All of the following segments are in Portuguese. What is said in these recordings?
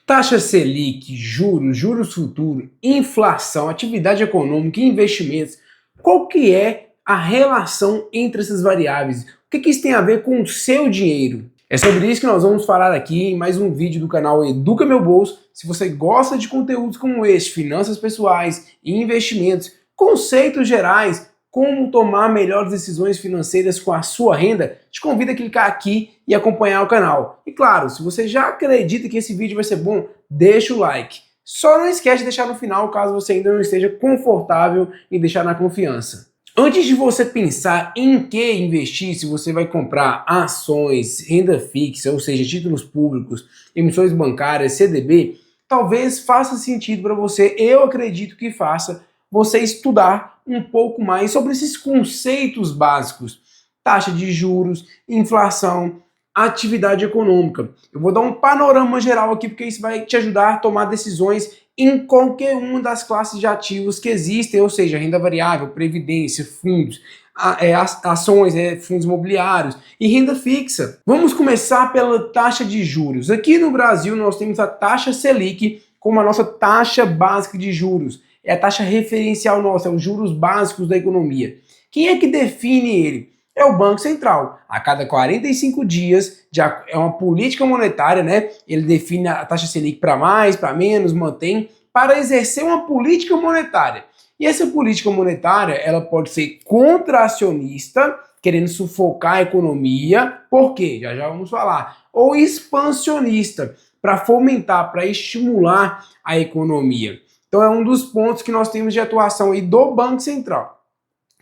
Taxa Selic, juros futuros, inflação, atividade econômica e investimentos. Qual que é a relação entre essas variáveis? O que isso tem a ver com o seu dinheiro? É sobre isso que nós vamos falar aqui em mais um vídeo do canal Educa Meu Bolso. Se você gosta de conteúdos como este, finanças pessoais e investimentos, conceitos gerais, como tomar melhores decisões financeiras com a sua renda, te convido a clicar aqui e acompanhar o canal. E claro, se você já acredita que esse vídeo vai ser bom, deixa o like. Só não esquece de deixar no final caso você ainda não esteja confortável em deixar na confiança. Antes de você pensar em que investir, se você vai comprar ações, renda fixa, ou seja, títulos públicos, emissões bancárias, CDB, talvez faça sentido para você, eu acredito que faça, você estudar um pouco mais sobre esses conceitos básicos. Taxa de juros, inflação, atividade econômica. Eu vou dar um panorama geral aqui porque isso vai te ajudar a tomar decisões em qualquer uma das classes de ativos que existem, ou seja, renda variável, previdência, fundos, ações, fundos imobiliários e renda fixa. Vamos começar pela taxa de juros. Aqui no Brasil nós temos a taxa Selic como a nossa taxa básica de juros. É a taxa referencial nossa, é os juros básicos da economia. Quem é que define ele? É o Banco Central. A cada 45 dias, é uma política monetária, né? Ele define a taxa Selic para mais, para menos, mantém, para exercer uma política monetária. E essa política monetária, ela pode ser contracionista, querendo sufocar a economia, por quê? Já vamos falar. Ou expansionista, para fomentar, para estimular a economia. Então é um dos pontos que nós temos de atuação aí do Banco Central,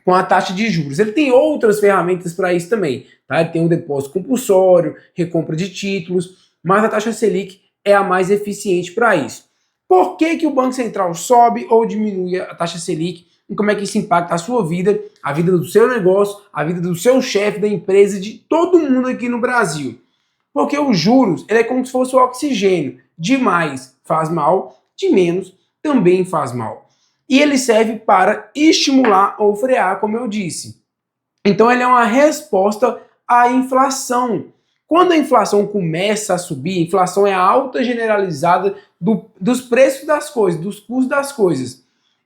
com a taxa de juros. Ele tem outras ferramentas para isso também, tá? Ele tem o depósito compulsório, recompra de títulos, mas a taxa Selic é a mais eficiente para isso. Por que o Banco Central sobe ou diminui a taxa Selic e como é que isso impacta a sua vida, a vida do seu negócio, a vida do seu chefe, da empresa, de todo mundo aqui no Brasil? Porque os juros, ele é como se fosse o oxigênio. De mais faz mal, de menos também faz mal. E ele serve para estimular ou frear, como eu disse. Então ele é uma resposta à inflação. Quando a inflação começa a subir, a inflação é a alta generalizada dos preços das coisas, dos custos das coisas.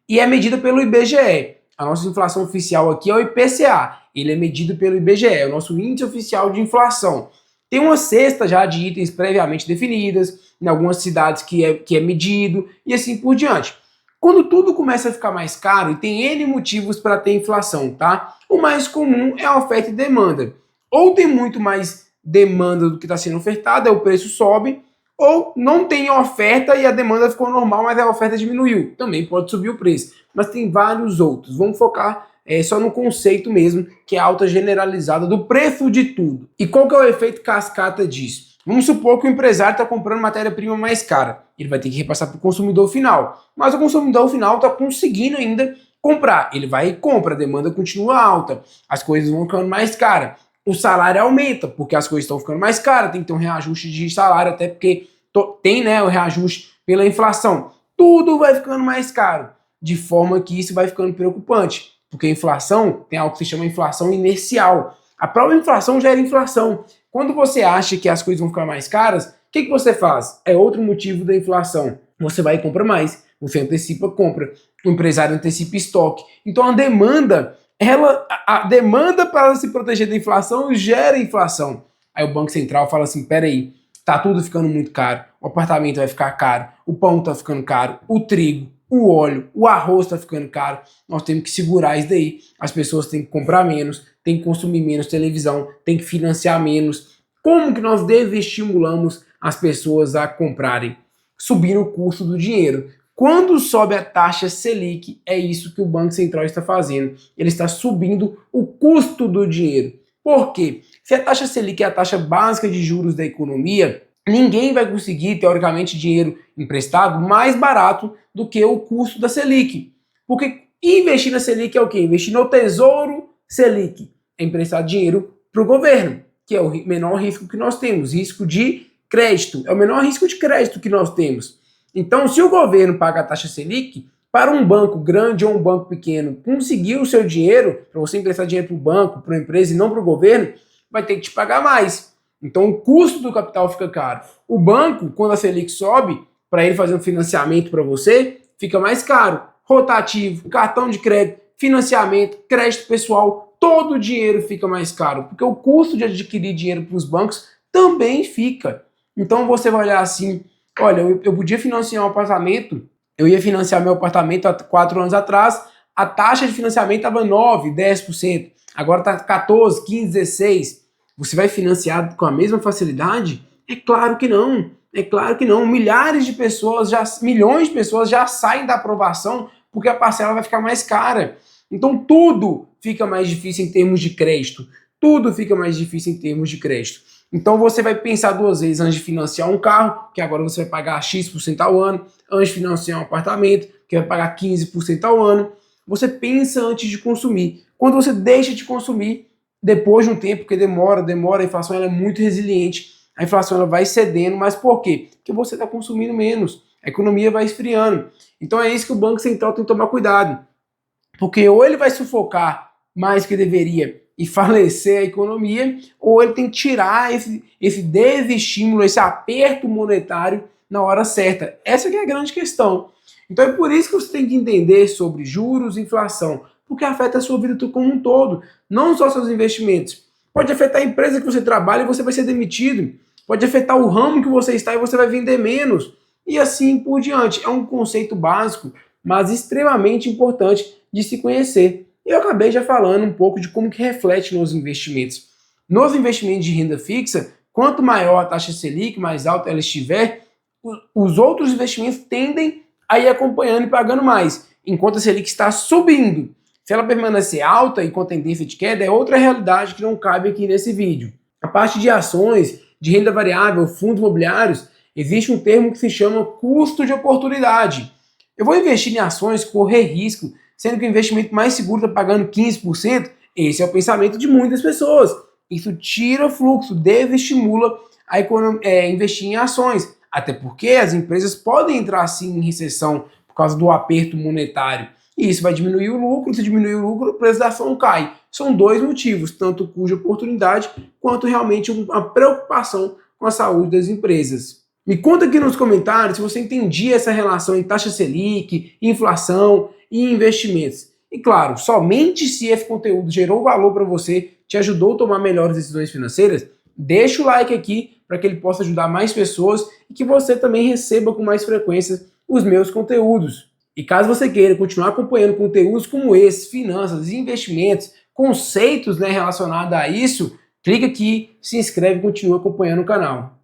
E é medida pelo IBGE. A nossa inflação oficial aqui é o IPCA. Ele é medido pelo IBGE, é o nosso índice oficial de inflação. Tem uma cesta já de itens previamente definidas, em algumas cidades que é medido, e assim por diante. Quando tudo começa a ficar mais caro, e tem N motivos para ter inflação, tá? O mais comum é a oferta e demanda. Ou tem muito mais demanda do que está sendo ofertado, o preço sobe, ou não tem oferta e a demanda ficou normal, mas a oferta diminuiu. Também pode subir o preço. Mas tem vários outros. Vamos focar só no conceito mesmo, que é a alta generalizada do preço de tudo. E qual que é o efeito cascata disso? Vamos supor que o empresário está comprando matéria-prima mais cara. Ele vai ter que repassar para o consumidor final. Mas o consumidor final está conseguindo ainda comprar. Ele vai e compra, a demanda continua alta. As coisas vão ficando mais caras. O salário aumenta, porque as coisas estão ficando mais caras. Tem que ter um reajuste de salário, até porque tem, né, o reajuste pela inflação. Tudo vai ficando mais caro. De forma que isso vai ficando preocupante. Porque a inflação tem algo que se chama inflação inercial. A própria inflação gera inflação. Quando você acha que as coisas vão ficar mais caras, o que você faz? É outro motivo da inflação. Você vai e compra mais. Você antecipa compra. O empresário antecipa estoque. Então a demanda para se proteger da inflação gera inflação. Aí o Banco Central fala assim, peraí, tá tudo ficando muito caro. O apartamento vai ficar caro. O pão tá ficando caro. O trigo, o óleo, o arroz está ficando caro, nós temos que segurar isso daí. As pessoas têm que comprar menos, têm que consumir menos televisão, têm que financiar menos. Como que nós desestimulamos as pessoas a comprarem? Subindo o custo do dinheiro. Quando sobe a taxa Selic, é isso que o Banco Central está fazendo. Ele está subindo o custo do dinheiro. Por quê? Se a taxa Selic é a taxa básica de juros da economia, ninguém vai conseguir, teoricamente, dinheiro emprestado mais barato do que o custo da Selic. Porque investir na Selic é o quê? Investir no Tesouro Selic. É emprestar dinheiro para o governo, que é o menor risco que nós temos. Risco de crédito. É o menor risco de crédito que nós temos. Então, se o governo paga a taxa Selic, para um banco grande ou um banco pequeno conseguir o seu dinheiro, para você emprestar dinheiro para o banco, para a empresa e não para o governo, vai ter que te pagar mais. Então o custo do capital fica caro. O banco, quando a Selic sobe, para ele fazer um financiamento para você, fica mais caro. Rotativo, cartão de crédito, financiamento, crédito pessoal, todo o dinheiro fica mais caro, porque o custo de adquirir dinheiro para os bancos também fica. Então você vai olhar assim, olha, eu podia financiar um apartamento, eu ia financiar meu apartamento há 4 anos atrás, a taxa de financiamento estava 9, 10%, agora está 14, 15, 16%. Você vai financiar com a mesma facilidade? É claro que não. É claro que não. Milhões de pessoas já saem da aprovação porque a parcela vai ficar mais cara. Então tudo fica mais difícil em termos de crédito. Tudo fica mais difícil em termos de crédito. Então você vai pensar 2 vezes antes de financiar um carro, que agora você vai pagar X% ao ano, antes de financiar um apartamento, que vai pagar 15% ao ano. Você pensa antes de consumir. Quando você deixa de consumir, depois de um tempo, porque demora, a inflação ela é muito resiliente, a inflação ela vai cedendo, mas por quê? Porque você está consumindo menos, a economia vai esfriando. Então é isso que o Banco Central tem que tomar cuidado, porque ou ele vai sufocar mais que deveria e falecer a economia, ou ele tem que tirar esse desestímulo, esse aperto monetário na hora certa. Essa que é a grande questão. Então é por isso que você tem que entender sobre juros e inflação, porque afeta a sua vida como um todo, não só seus investimentos. Pode afetar a empresa que você trabalha e você vai ser demitido. Pode afetar o ramo que você está e você vai vender menos. E assim por diante. É um conceito básico, mas extremamente importante de se conhecer. Eu acabei já falando um pouco de como que reflete nos investimentos. Nos investimentos de renda fixa, quanto maior a taxa Selic, mais alta ela estiver, os outros investimentos tendem a ir acompanhando e pagando mais, enquanto a Selic está subindo. Se ela permanecer alta e com tendência de queda, é outra realidade que não cabe aqui nesse vídeo. A parte de ações, de renda variável, fundos imobiliários, existe um termo que se chama custo de oportunidade. Eu vou investir em ações, correr risco, sendo que o investimento mais seguro está pagando 15%. Esse é o pensamento de muitas pessoas. Isso tira fluxo, desestimula a investir em ações. Até porque as empresas podem entrar sim em recessão por causa do aperto monetário. E isso vai diminuir o lucro, se diminuir o lucro, o preço da ação cai. São 2 motivos, tanto o custo de oportunidade, quanto realmente uma preocupação com a saúde das empresas. Me conta aqui nos comentários se você entendia essa relação em taxa Selic, inflação e investimentos. E claro, somente se esse conteúdo gerou valor para você, te ajudou a tomar melhores decisões financeiras, deixa o like aqui para que ele possa ajudar mais pessoas e que você também receba com mais frequência os meus conteúdos. E caso você queira continuar acompanhando conteúdos como esse, finanças, investimentos, conceitos relacionados a isso, clica aqui, se inscreve e continua acompanhando o canal.